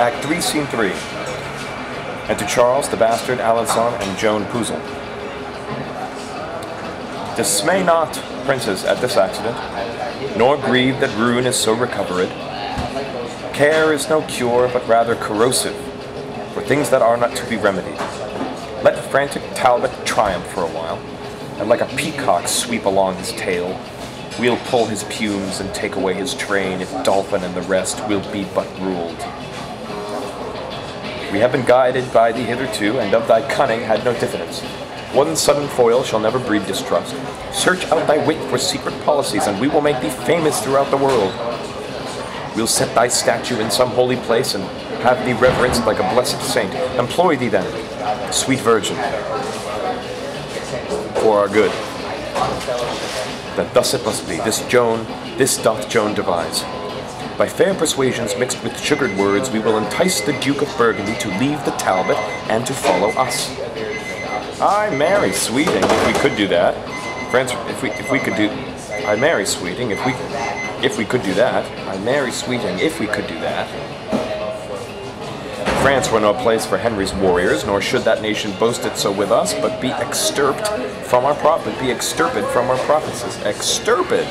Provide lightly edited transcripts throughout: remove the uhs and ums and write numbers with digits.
Act 3, Scene 3. And to Charles, the bastard, Alençon, and Joan Pouzle. Dismay not, princes, at this accident, nor grieve that ruin is so recovered. Care is no cure, but rather corrosive, for things that are not to be remedied. Let frantic Talbot triumph for a while, and like a peacock sweep along his tail. We'll pull his plumes and take away his train, if Dolphin and the rest will be but ruled. We have been guided by thee hitherto, and of thy cunning had no diffidence. One sudden foil shall never breed distrust. Search out thy wit for secret policies, and we will make thee famous throughout the world. We'll set thy statue in some holy place, and have thee reverenced like a blessed saint. Employ thee then, sweet virgin, for our good. That thus it must be. This doth Joan devise. By fair persuasions mixed with sugared words, we will entice the Duke of Burgundy to leave the Talbot and to follow us. Ay, marry, sweeting, if we could do that. France, if we could do, I marry, sweeting, if we could do that. I marry, sweeting, if we could do that. France were no place for Henry's warriors, nor should that nation boast it so with us, but be extirped from our provinces. Extirped!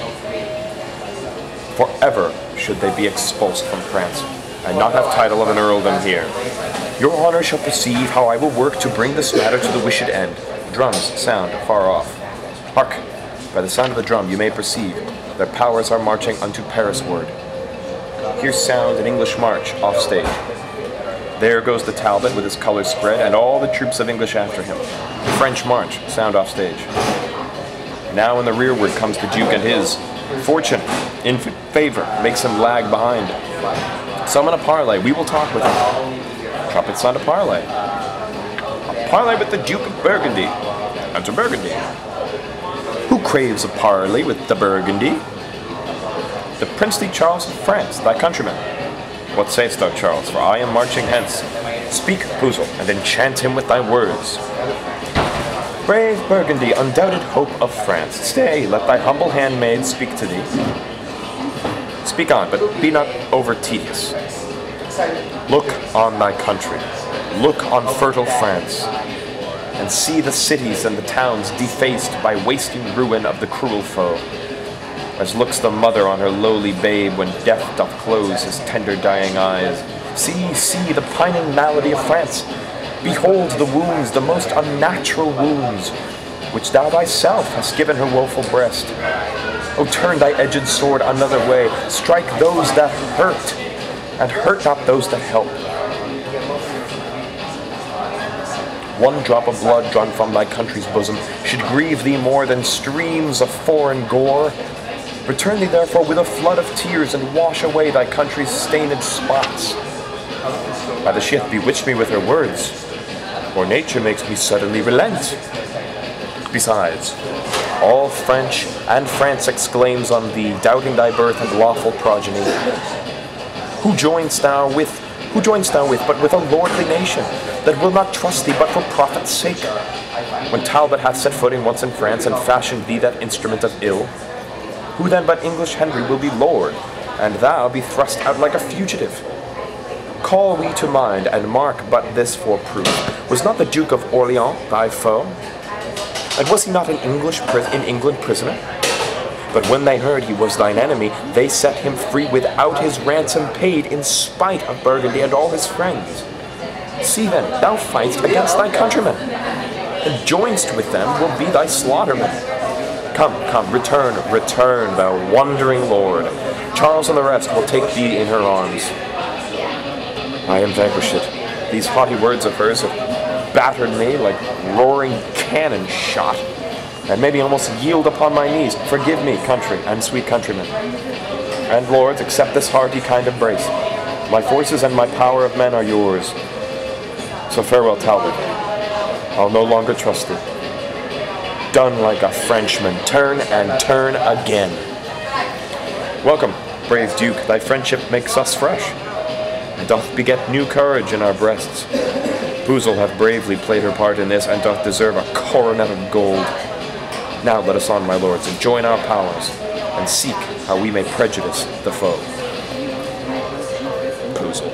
Forever should they be expulsed from France, and not have title of an earldom here. Your honor shall perceive how I will work to bring this matter to the wished end. Drums sound afar off. Hark! By the sound of the drum you may perceive their powers are marching unto Paris-ward. Here sound an English march off stage. There goes the Talbot with his colors spread, and all the troops of English after him. French march, sound off stage. Now in the rearward comes the Duke and his. Fortune, in favor, makes him lag behind. Summon a parley, we will talk with him. Trumpet sound a parley. A parley with the Duke of Burgundy. And to Burgundy. Who craves a parley with the Burgundy? The princely Charles of France, thy countryman. What sayest thou, Charles, for I am marching hence. Speak, Pouzle, and enchant him with thy words. Brave Burgundy, undoubted hope of France, stay, let thy humble handmaid speak to thee. Speak on, but be not over tedious. Look on thy country, look on fertile France, and see the cities and the towns defaced by wasting ruin of the cruel foe. As looks the mother on her lowly babe when death doth close his tender dying eyes. See, see the pining malady of France. Behold the wounds, the most unnatural wounds, which thou thyself hast given her woeful breast. O turn thy edged sword another way, strike those that hurt, and hurt not those that help. One drop of blood drawn from thy country's bosom should grieve thee more than streams of foreign gore. Return thee therefore with a flood of tears, and wash away thy country's stained spots. Either she hath bewitched me with her words, or nature makes me suddenly relent. Besides, all French and France exclaims on thee, doubting thy birth and lawful progeny. Who joinst thou with but with a lordly nation, that will not trust thee but for profit's sake? When Talbot hath set footing once in France, and fashioned thee that instrument of ill, who then but English Henry will be lord, and thou be thrust out like a fugitive? Call we to mind, and mark but this for proof. Was not the Duke of Orleans thy foe? And was he not in England prisoner? But when they heard he was thine enemy, they set him free without his ransom paid, in spite of Burgundy and all his friends. See then, thou fight'st against thy countrymen, and joinst with them will be thy slaughtermen. Come, come, return, return, thou wandering lord. Charles and the rest will take thee in her arms. I am vanquished. These haughty words of hers have battered me like roaring cannon shot, and made me almost yield upon my knees. Forgive me, country and sweet countrymen. And lords, accept this hearty kind embrace. My forces and my power of men are yours. So farewell, Talbot. I'll no longer trust thee. Done like a Frenchman, turn and turn again. Welcome, brave Duke, thy friendship makes us fresh, and doth beget new courage in our breasts. Pouzle hath bravely played her part in this, and doth deserve a coronet of gold. Now let us on, my lords, and join our powers, and seek how we may prejudice the foe. Pouzle.